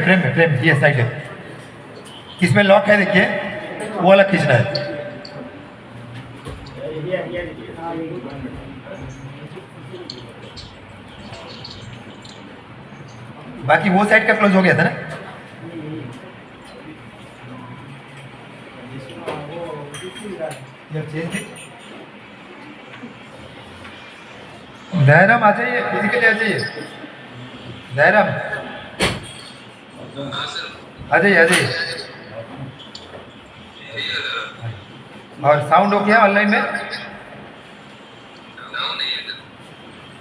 Frame में ये side है, इसमें लॉक है, देखिए वो वाला खींचना है। बाकी वो साइड का क्लोज हो गया था ना। जयराम आ जाइए, फिजिकली आ जाइए। जयराम आ जाइए, आ जाइए। और साउंड हो गया ऑनलाइन में?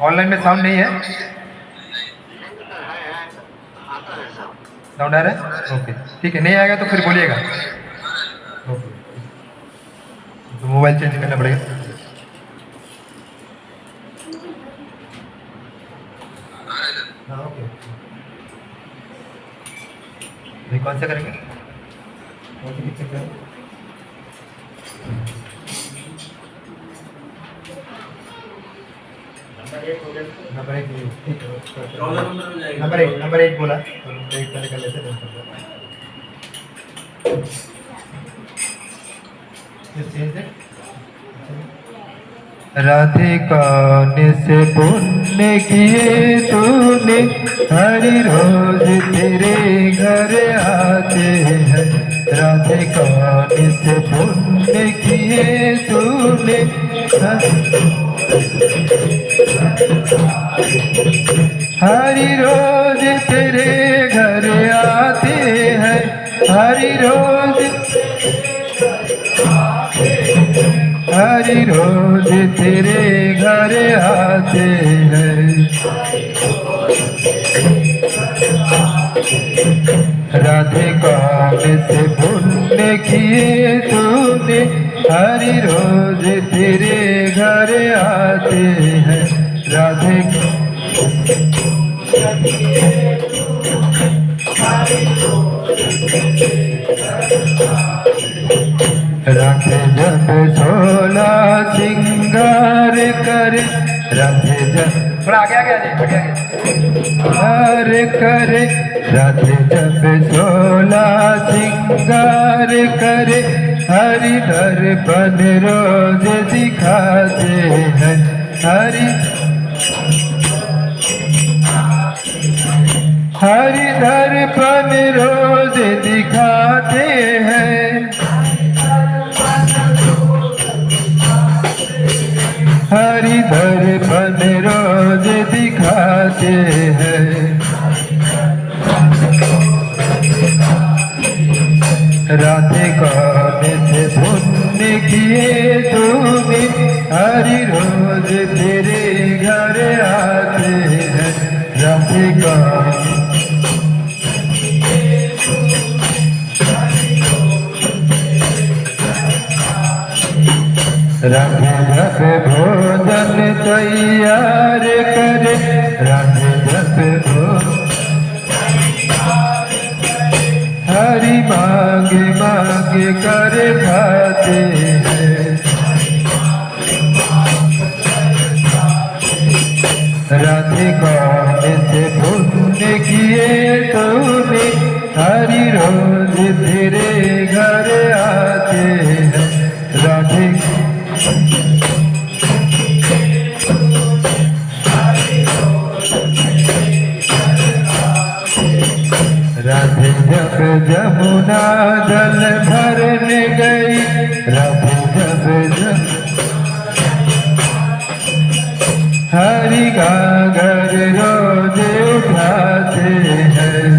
ऑनलाइन में साउंड नहीं है? साउंड आ रहा है? ओके ठीक है, नहीं आएगा तो फिर बोलिएगा। ओके, तो मोबाइल चेंज करना पड़ेगा। हाँ ओके, नहीं कौन सा करेंगे? कौन सी पिक्चर करेंगे? नंबर 1 ठीक है, नंबर 8 बोला तो नंबर 8 पहले कर लेते हैं। राधिका से पुण्य किए तूने, हर रोज तेरे घर आते हैं। राधिका से पुण्य किए तूने, हर रोज तेरे घर आते हैं। हर रोज तेरे घर आते हैं। राधिका से पुण्य किए तूने, हर रोज तेरे घर आते हैं। राधिका राधे जब झोला सिंगार करे, राधे जब थोड़ा आगे आगे आगे करे, राधे जब झोला सिंगार करे, हरि दर्पण रोज दिखाते हैं। हरि दर्पण रोज दिखाते हैं। हरि दर्पण रोज दिखाते हैं। राधिका से पुण्य किए तूने, हरि रोज तेरे घर आते हैं। राधिका राधे जब भोजन तैयार करे, राधे जब हरि मांगे मांगे कर खाते हैं। राधिका से पुण्य किए तूने, हरि रोज तेरे घर आते हैं। राधिका राधे जब जमुना जल भरने गई, राधे जब हरि गागर रोज उठाते हैं।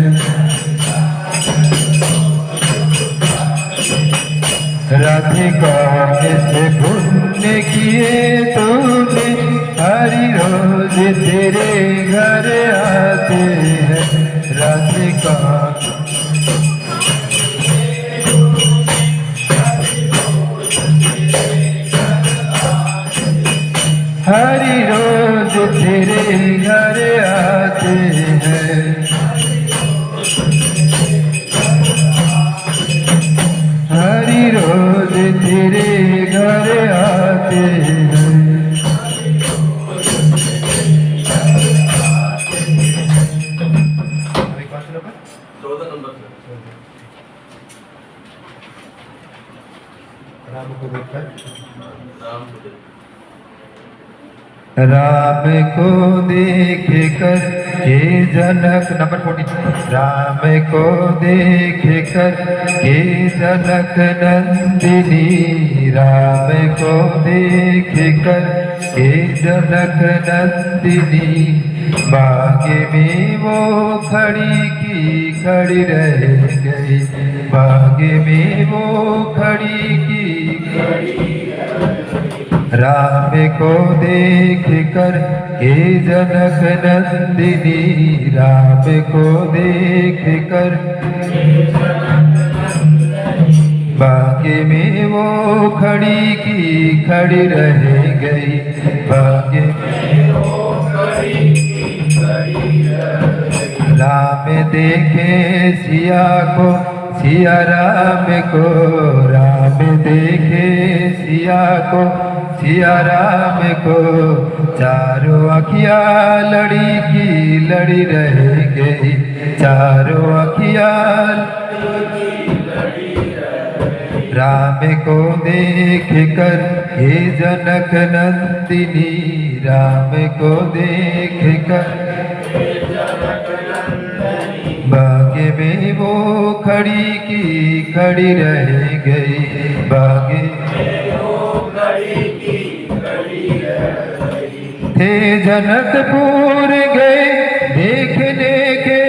राधिका से पुण्य किए तूने, हरि रोज तेरे घर आते हैं। राधिका हरि रोज तेरे घर आते हैं। हरि रोज तेरे घर आते हैं। अभी कौन सा 14 नंबर से। राम को देखकर राम को देख राम को देख कर के जनक नंबर 14 राम को देख कर के जनक नंदिनी राम को देख कर के जनक नंदिनी बाग में वो खड़ी की खड़ी रह गई बाग में वो खड़ी की राम को देख कर के जनक नंदिनी राम को देख कर बाग में वो खड़ी की खड़ी रह गई बाग राम देखे सिया को सिया राम को राम देखे सिया को सिया राम को चारों अखिया लड़ी की लड़ी रह गई चारों अखिया राम को देख कर हे जनक नंदिनी राम को देख कर बाग में वो खड़ी की खड़ी रह गई बाग थे जनकपुर गए देखने के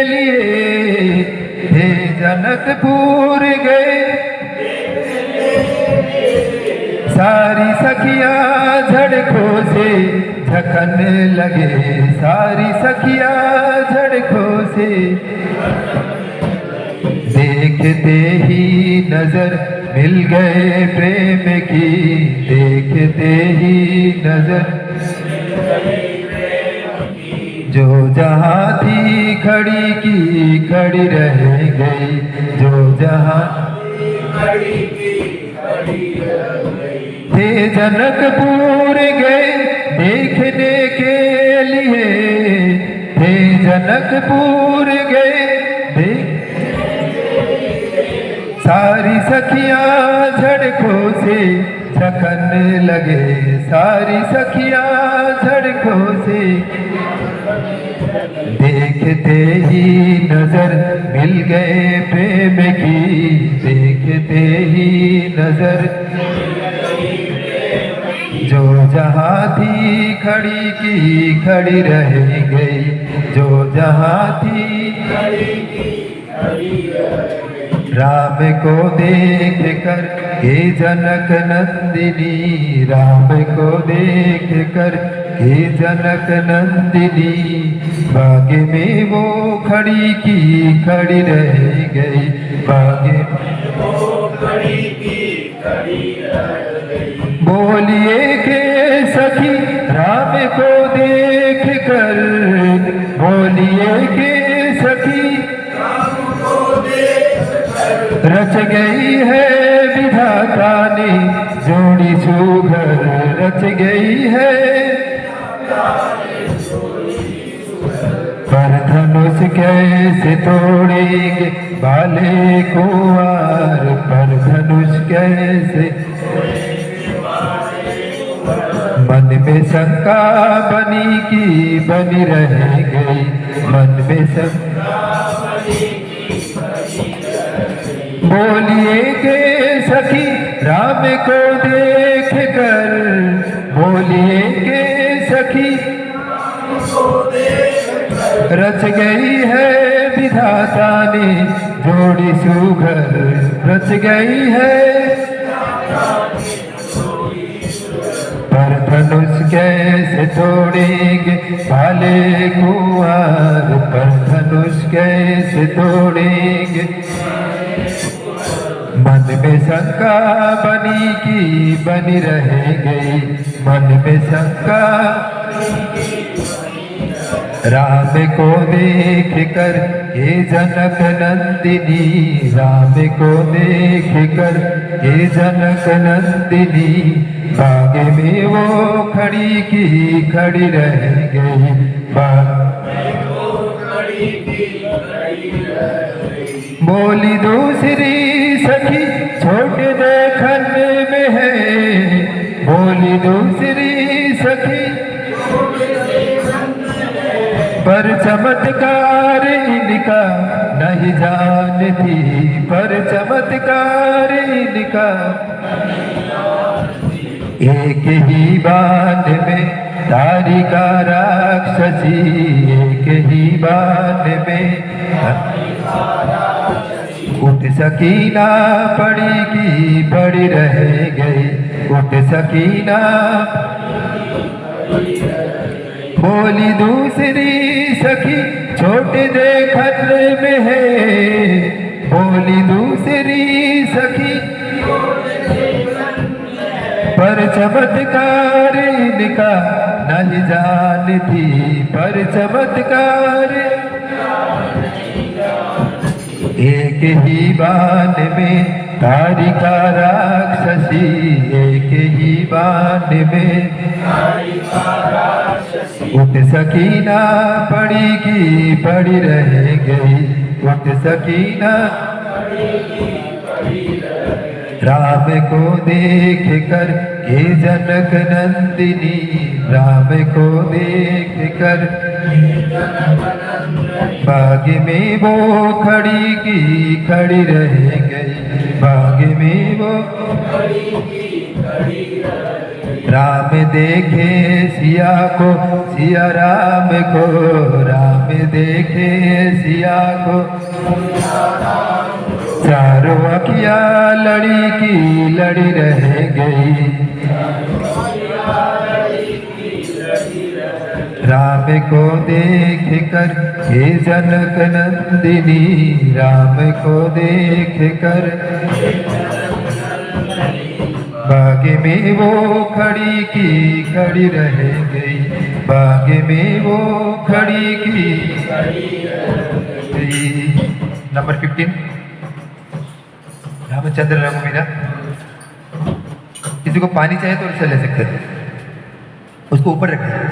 लिए थे जनकपुर गए सारी सखिया झड़कों से झकने लगे सारी सखिया झड़कों से देखते ही नजर मिल गए प्रेम की देखते ही नजर जो जहाँ थी खड़ी की खड़ी रह गई जो जहाँ थे जनकपुर गए देखने के लिए थे जनकपुर गए सारी सखियां झड़कों से झकने लगे सारी सखियां झड़कों से देखते ही नजर मिल गए प्रेम की देखते ही नजर जो जहाँ थी खड़ी की खड़ी रह गई जो जहाँ थी राम को देख कर हे जनक नंदिनी राम को देख कर हे जनक नंदिनी बाग में वो खड़ी की खड़ी रह गई बाग में वो खड़ी की खड़ी रह गई बोलिए के सखी राम को देख कर बोलिए के सखी रच गई है विधाता ने जोड़ी सुघर रच गई है पर धनुष कैसे तोड़ेंगे बाले कुंवर पर धनुष कैसे मन में शंका बनी की बनी रह गई मन में शंका बोलिए के सखी राम को देख कर बोलिए के सखी रच गई है विधाता ने जोड़ी सुघर रच गई है पर धनुष कैसे तोड़ेंगे भाले कुंवर पर धनुष कैसे तोड़ेंगे मन में शंका बनी की बनी रह गई मन में शंका राम को देख कर हे जनक नंदिनी राम को देख कर हे जनक नंदिनी बाग में वो खड़ी की खड़ी रह गई बाग में वो खड़ी की खड़ी बोली दूसरी सखी छोटे देखन में है, बोली दूसरी सखी पर चमत्कार इनका नहीं जानती, पर चमत्कार इनका एक ही बाण में तारिका राक्षसी, एक ही बाण में उठ सकीना पड़ी की पड़ी रह गई, उठ सकीना बोली दूसरी सखी छोटे देखन में है, बोली दूसरी सखी पर चमत्कार इनका नहीं जानती, पर चमत्कार एक ही बाण में तारिका राक्षसी, एक ही बाण में उठ सकीना पड़ी की पड़ी रह गई, उठ सकीना राम को देख कर के जनक नंदिनी, राम को देख कर बाग में वो खड़ी की खड़ी रह गई, बाग में वो राम देखे सिया को, सिया राम को, राम देखे सिया को, चारों अखिया लड़ी की लड़ी रह गई, राम को देख कर हे जनक नंदिनी, राम को देख कर बाग में वो खड़ी की खड़ी रह गई, बाग में वो खड़ी की नंबर 15 रामचंद्र रघुवीरा। किसी को पानी चाहिए तो उससे ले सकते हैं, उसको ऊपर रखें।